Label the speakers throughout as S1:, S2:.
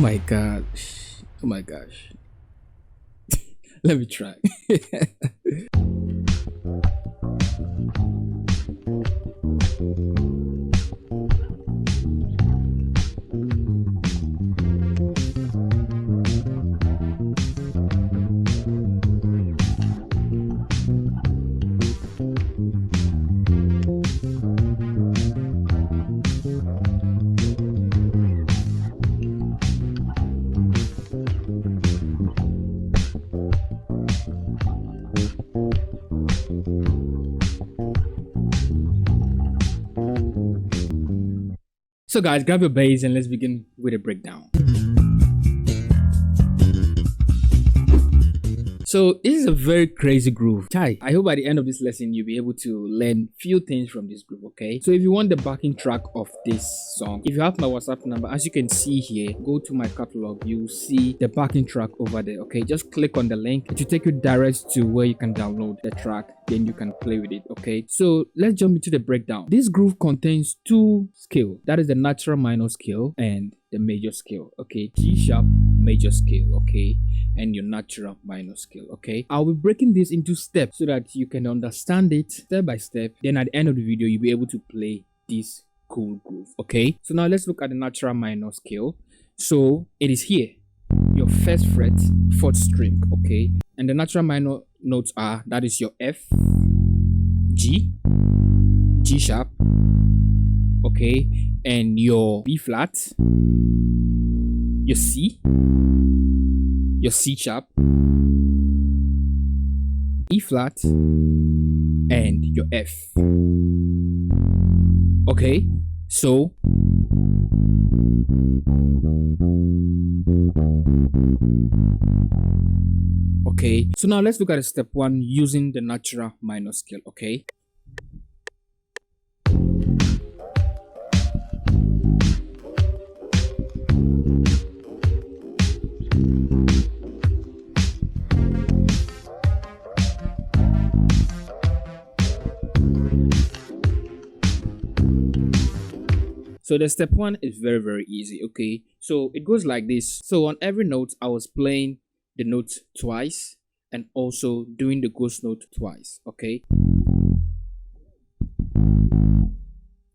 S1: my gosh. Oh my gosh. Let me try. So guys, grab your bass and let's begin with a breakdown. So this is a very crazy groove. Chai, I hope by the end of this lesson you'll be able to learn few things from this groove, okay? So if you want the backing track of this song, if you have my WhatsApp number, as you can see here, go to my catalog, you'll see the backing track over there, okay? Just click on the link. It will take you direct to where you can download the track, then you can play with it, okay? So let's jump into the breakdown. This groove contains two scales. That is the natural minor scale and the major scale, okay? G sharp major scale, okay? And your natural minor scale, okay? I'll be breaking this into steps so that you can understand it step by step. Then at the end of the video, you'll be able to play this cool groove, okay? So now let's look at the natural minor scale. So it is here, your first fret, fourth string, okay? And the natural minor notes are, that is your F, G, G sharp, okay? And your B flat, your C, your C sharp, E flat, and your F. Okay, so now let's look at step one using the natural minor scale, okay? So the step one is very easy, okay? So it goes like this. So on every note, I was playing the note twice and also doing the ghost note twice, okay?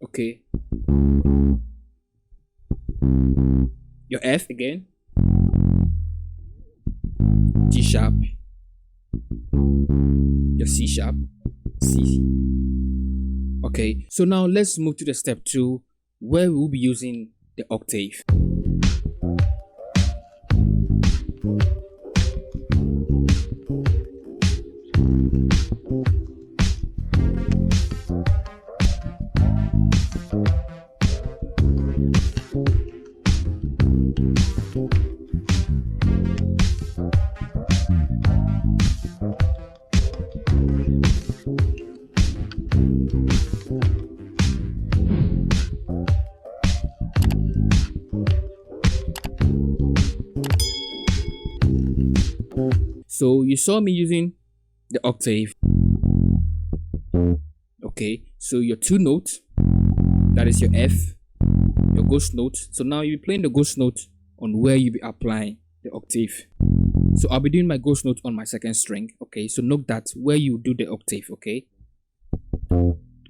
S1: Okay. Your F again. G sharp. Your C sharp. C. Okay, so now let's move to the step two, where we'll be using the octave. So you saw me using the octave. Okay, so your two notes, that is your F, your ghost note. So now you'll be playing the ghost note on where you'll be applying the octave. So I'll be doing my ghost note on my second string. Okay, so note that where you do the octave, okay?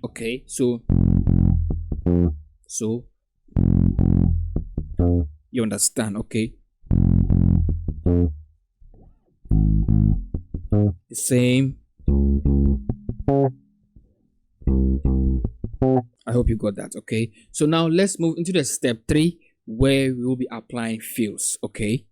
S1: Okay, so you understand, okay? The same. I hope you got that, okay? So now let's move into the step three, where we will be applying fills, okay?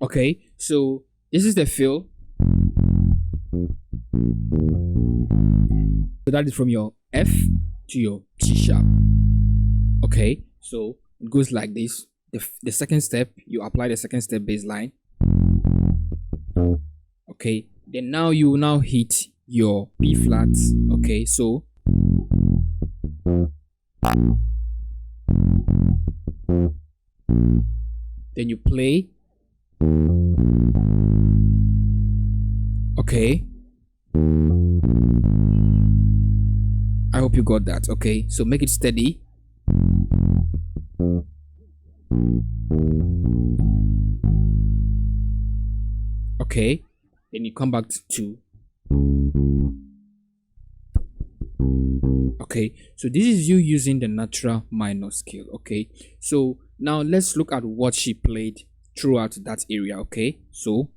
S1: Okay, so this is the fill. So that is from your F to your G sharp. Okay, so it goes like this. The second step, you apply the second step bass line. Okay, then now you will now hit your B flat. Okay, so then you play. Okay, I hope you got that. Okay, so make it steady. Okay, then you come back to 2. Okay, so this is you using the natural minor scale. Okay, so now let's look at what she played throughout that area. Okay, so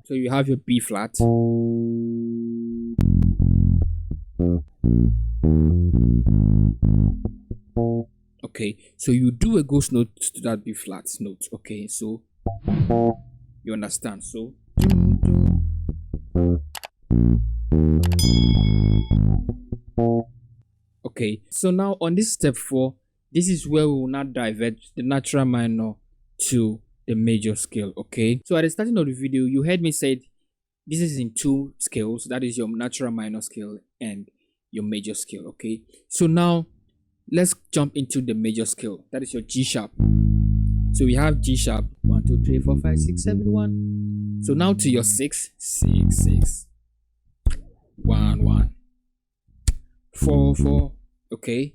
S1: you have your B flat. Okay, so you do a ghost note to that B flat note. Okay, so you understand. So okay, so now on this step 4, this is where we will not divert the natural minor to the major scale. Okay, so at the starting of the video you heard me say this is in 2 scales, that is your natural minor scale and your major scale. Okay, so now let's jump into the major scale, that is your G sharp. So we have G sharp 1 2 3 4 5 6 7 1. So now to your 6 6 6 1 1 4 4. Okay,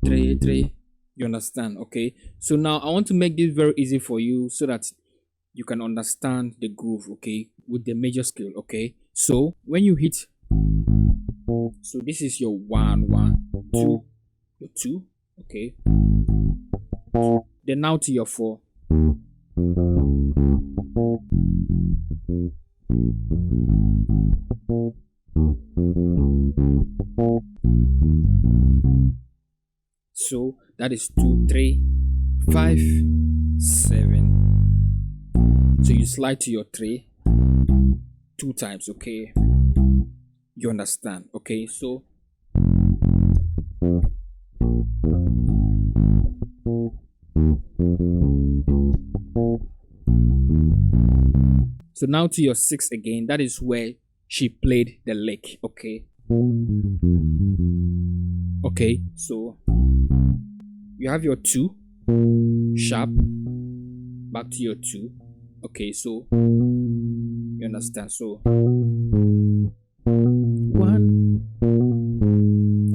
S1: 3 3. You understand? Okay, so now I want to make this very easy for you so that you can understand the groove, okay, with the major scale. Okay, so when you hit, so this is your 1 1 2, your 2. Okay, then now to your 4. So that is 2 3 5 7. So you slide to your 3 2 times. Okay, you understand? Okay, so now to your 6 again, that is where she played the lick. Okay, okay, so you have your 2 sharp back to your 2. Okay, so you understand? So 1.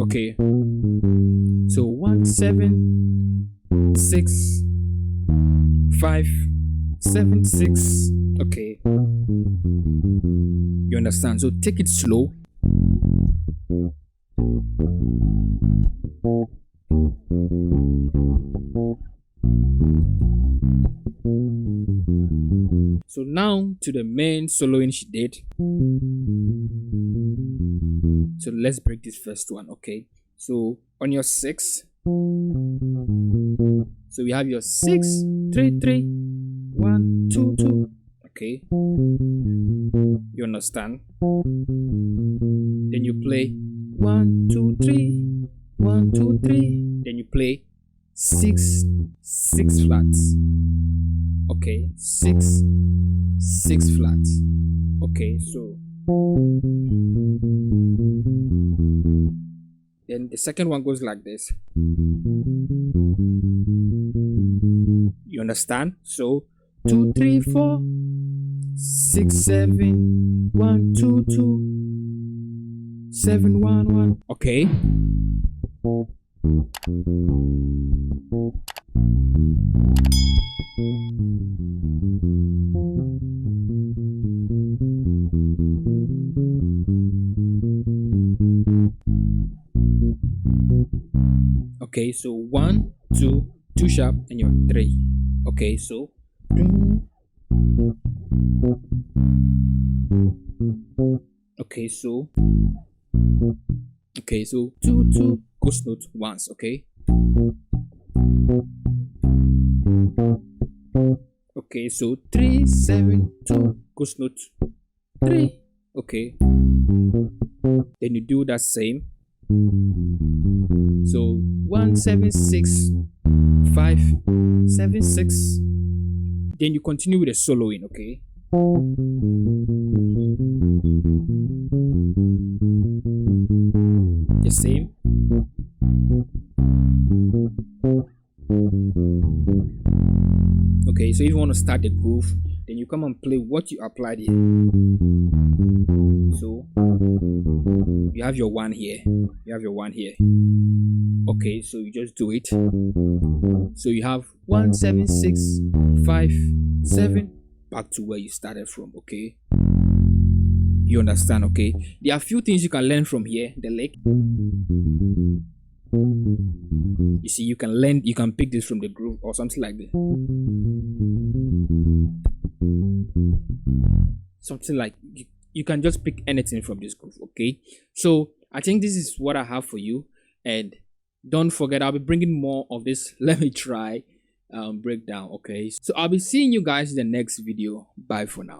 S1: Okay, so 1 7 6 5 7 6. Okay, you understand? So take it slow. So now to the main soloing she did. So let's break this first one. Okay, so on your 6, so we have your 6 3 3 1 2 2. Okay, you understand? Then you play 1 2 3 1 2 3. Then you play 6 6 flats. Okay, 6 6 flats. Okay, so then the second one goes like this. You understand? So 2 3 4 6 7 1 2 2 7 1 1. Okay. Okay, so 1 2 2 sharp and your 3. Okay, so okay, so 2 2 ghost note once. Okay, okay, so 3 7 2 ghost note 3. Okay, then you do that same. So 1 7 6 5 7 6 Then you continue with the soloing, okay? The same. Okay, so if you want to start the groove, then you come and play what you applied here. So you have your one here, you have your one here. Okay, so you just do it. So you have 1 7 6 5 7 back to where you started from. Okay, you understand? Okay, there are a few things you can learn from here. The lick, you see, you can learn, you can pick this from the groove or something like that. Something like you can just pick anything from this groove. Okay, so I think this is what I have for you, and don't forget, I'll be bringing more of this let me try breakdown. Okay, so I'll be seeing you guys in the next video. Bye for now.